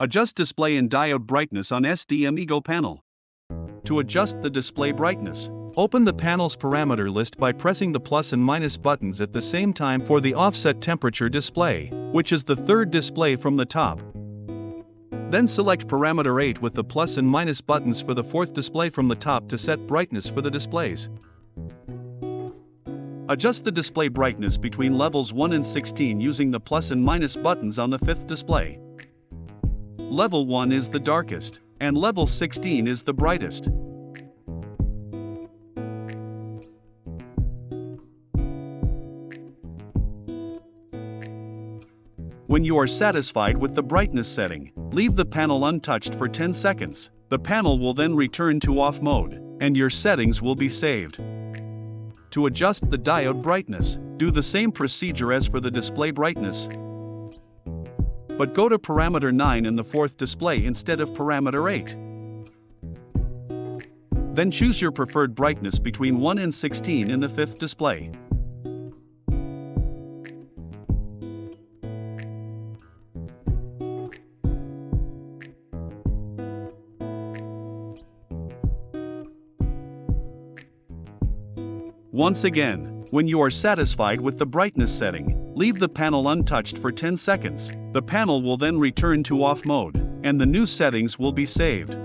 Adjust display and diode brightness on SD Amigo Panel. To adjust the display brightness, open the panel's parameter list by pressing the plus and minus buttons at the same time for the offset temperature display, which is the third display from the top. Then select parameter 8 with the plus and minus buttons for the fourth display from the top to set brightness for the displays. Adjust the display brightness between levels 1 and 16 using the plus and minus buttons on the fifth display. Level 1 is the darkest, and level 16 is the brightest. When you are satisfied with the brightness setting, leave the panel untouched for 10 seconds. The panel will then return to off mode, and your settings will be saved. To adjust the diode brightness, do the same procedure as for the display brightness, but go to parameter 9 in the fourth display instead of parameter 8. Then choose your preferred brightness between 1 and 16 in the fifth display. Once again, when you are satisfied with the brightness setting, leave the panel untouched for 10 seconds. The panel will then return to off mode, and the new settings will be saved.